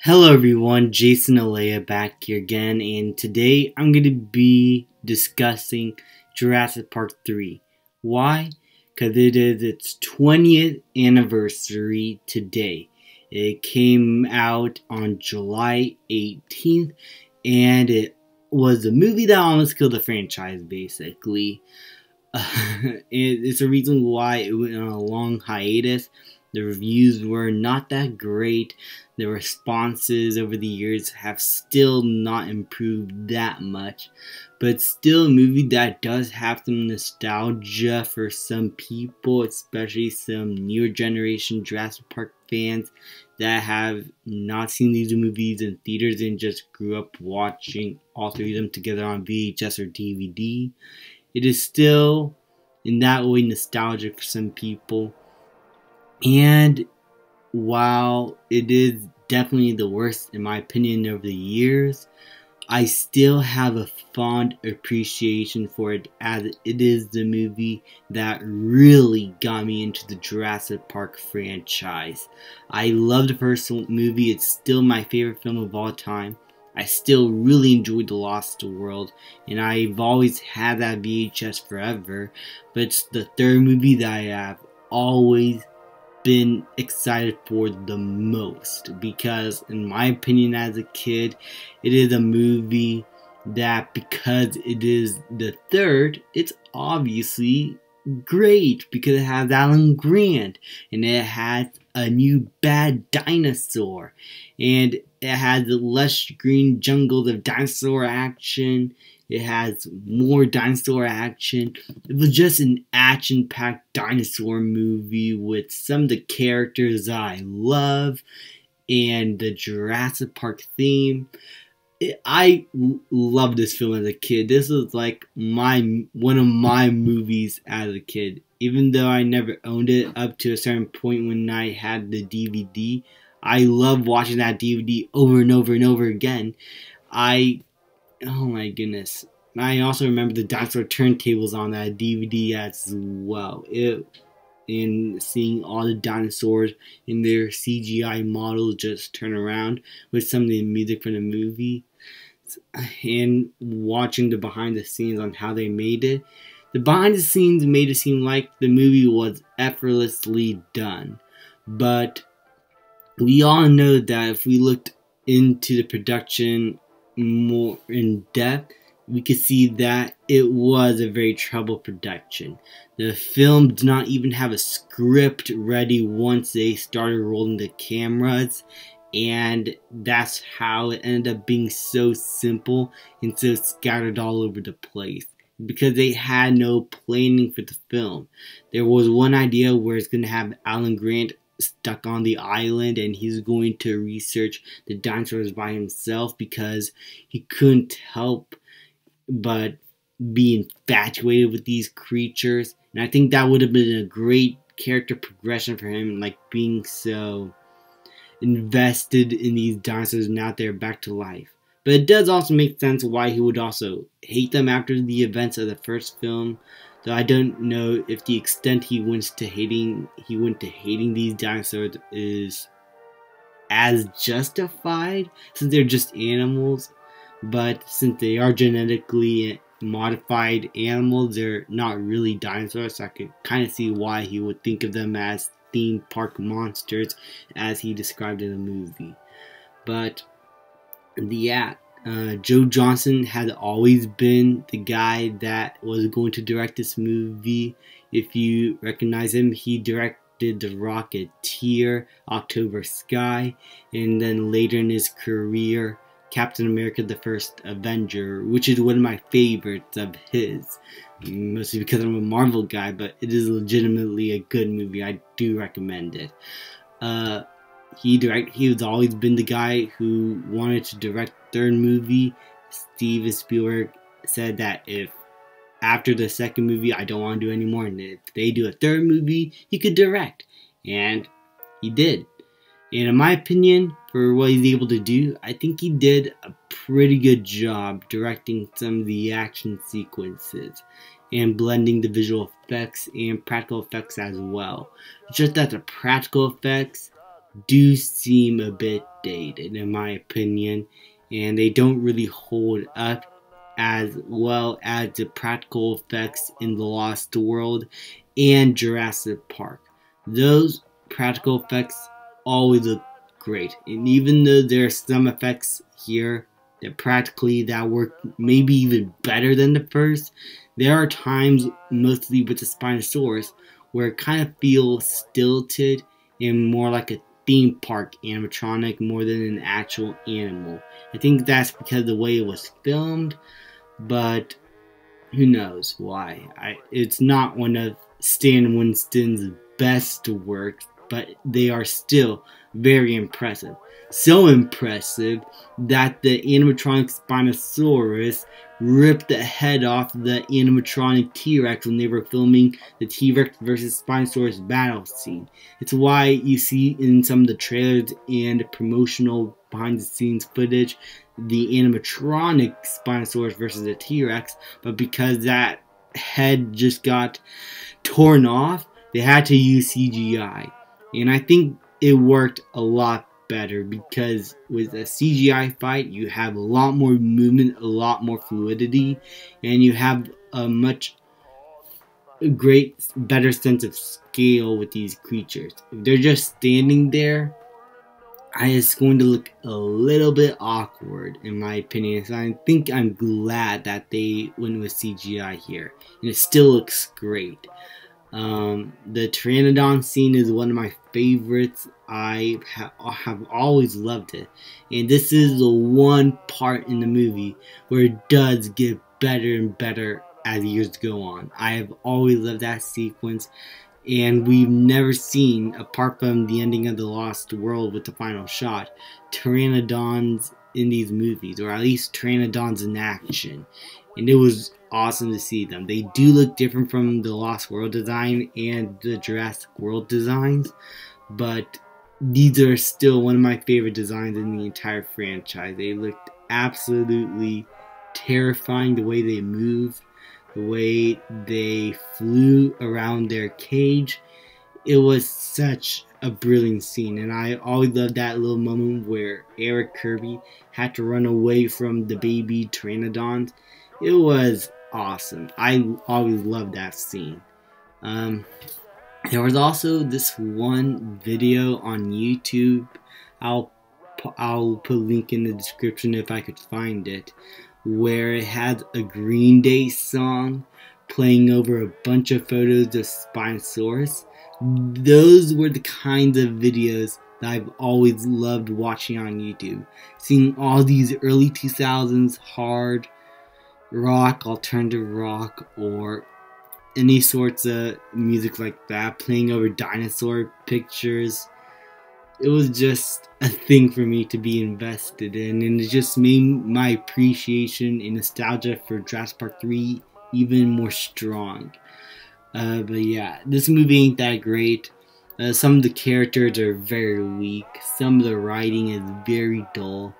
Hello everyone, Jason Alea back here again, and today I'm going to be discussing Jurassic Park 3. Why? Because it is its 20th anniversary today. It came out on July 18th, and it was a movie that almost killed the franchise, basically. It's a reason why it went on a long hiatus. The reviews were not that great. The responses over the years have still not improved that much. But still a movie that does have some nostalgia for some people, especially some newer generation Jurassic Park fans that have not seen these movies in theaters and just grew up watching all three of them together on VHS or DVD. It is still, in that way, nostalgic for some people. And while it is definitely the worst, in my opinion, over the years, I still have a fond appreciation for it, as it is the movie that really got me into the Jurassic Park franchise. I love the first movie. It's still my favorite film of all time. I still really enjoyed The Lost World, and I've always had that VHS forever, but it's the third movie that I have always been excited for the most, because in my opinion as a kid, it is a movie that, because it is the third, it's obviously great because it has Alan Grant and it has a new bad dinosaur and it has lush green jungles of dinosaur action. It has more dinosaur action. It was just an action-packed dinosaur movie with some of the characters I love and the Jurassic Park theme. I loved this film as a kid. This was like one of my movies as a kid. Even though I never owned it up to a certain point when I had the DVD, I loved watching that DVD over and over and over again. Oh my goodness. I also remember the dinosaur turntables on that DVD as well. And seeing all the dinosaurs in their CGI models just turn around with some of the music from the movie. And watching the behind the scenes on how they made it. The behind the scenes made it seem like the movie was effortlessly done. But we all know that if we looked into the production more in depth, we could see that it was a very troubled production. The film did not even have a script ready once they started rolling the cameras, and that's how it ended up being so simple and so scattered all over the place, because they had no planning for the film. There was one idea where it's going to have Alan Grant stuck on the island and he's going to research the dinosaurs by himself because he couldn't help but be infatuated with these creatures. And I think that would have been a great character progression for him, like being so invested in these dinosaurs and now they're back to life. But it does also make sense why he would also hate them after the events of the first film. Though I don't know if the extent he went to hating these dinosaurs is as justified, since they're just animals. But since they are genetically modified animals, they're not really dinosaurs, so I could kind of see why he would think of them as theme park monsters as he described in the movie. But yeah, Joe Johnston had always been the guy that was going to direct this movie. If you recognize him, he directed The Rocketeer, October Sky, and then later in his career, Captain America the First Avenger, which is one of my favorites of his. Mostly because I'm a Marvel guy, but it is legitimately a good movie. I do recommend it. He has always been the guy who wanted to direct the third movie. Steven Spielberg said that if after the second movie I don't want to do anymore, and if they do a third movie, he could direct. And he did. And in my opinion, for what he's able to do, I think he did a pretty good job directing some of the action sequences and blending the visual effects and practical effects as well. It's just that the practical effects do seem a bit dated in my opinion, and they don't really hold up as well as the practical effects in The Lost World and Jurassic Park. Those practical effects always look great, and even though there are some effects here that work maybe even better than the first, there are times, mostly with the Spinosaurus, where it kind of feels stilted and more like a theme park animatronic more than an actual animal. I think that's because of the way it was filmed, but who knows why. It's not one of Stan Winston's best works, but they are still very impressive. So impressive that the animatronic Spinosaurus ripped the head off the animatronic T-Rex when they were filming the T-Rex versus Spinosaurus battle scene. It's why you see in some of the trailers and promotional behind-the-scenes footage the animatronic Spinosaurus versus the T-Rex, but because that head just got torn off, they had to use CGI. And I think it worked a lot better because with a CGI fight, you have a lot more movement, a lot more fluidity, and you have a much better sense of scale with these creatures. If they're just standing there, it's going to look a little bit awkward in my opinion. So I think I'm glad that they went with CGI here, and it still looks great. The Pteranodon scene is one of my favorites. I have always loved it, and this is the one part in the movie where it does get better and better as years go on. I have always loved that sequence, and we've never seen, apart from the ending of The Lost World with the final shot, Pteranodons in these movies, or at least Pteranodons in action, and it was awesome to see them. They do look different from the Lost World design and the Jurassic World designs, but these are still one of my favorite designs in the entire franchise. They looked absolutely terrifying, the way they moved, the way they flew around their cage. It was such a brilliant scene, and I always loved that little moment where Eric Kirby had to run away from the baby Pteranodons. It was awesome. I always loved that scene. There was also this one video on YouTube. I'll put a link in the description if I could find it, where it had a Green Day song playing over a bunch of photos of Spinosaurus. Those were the kinds of videos that I've always loved watching on YouTube. Seeing all these early 2000s hard rock, alternative rock, or any sorts of music like that, playing over dinosaur pictures. It was just a thing for me to be invested in, and it just made my appreciation and nostalgia for Jurassic Park 3 even more strong. But yeah, this movie ain't that great. Some of the characters are very weak, some of the writing is very dull,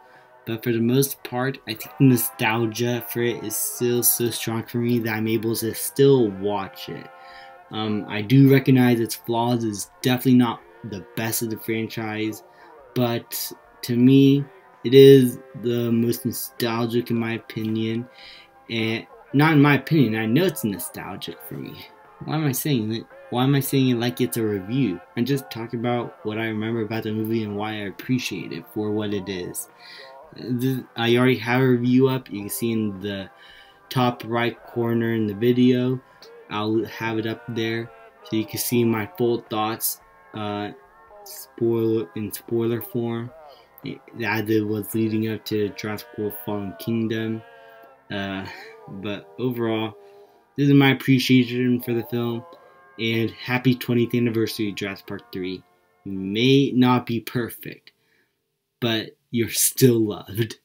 but for the most part, I think the nostalgia for it is still so strong for me that I'm able to still watch it. I do recognize its flaws. It's definitely not the best of the franchise, but to me, it is the most nostalgic in my opinion. And not in my opinion, I know it's nostalgic for me. Why am I saying it? Why am I saying it like it's a review? I'm just talking about what I remember about the movie and why I appreciate it for what it is. I already have a review up. You can see in the top right corner in the video. I'll have it up there so you can see my full thoughts spoiler form as it was leading up to Jurassic World Fallen Kingdom. But overall, this is my appreciation for the film, and happy 20th anniversary of Jurassic Park 3. You may not be perfect, but you're still loved.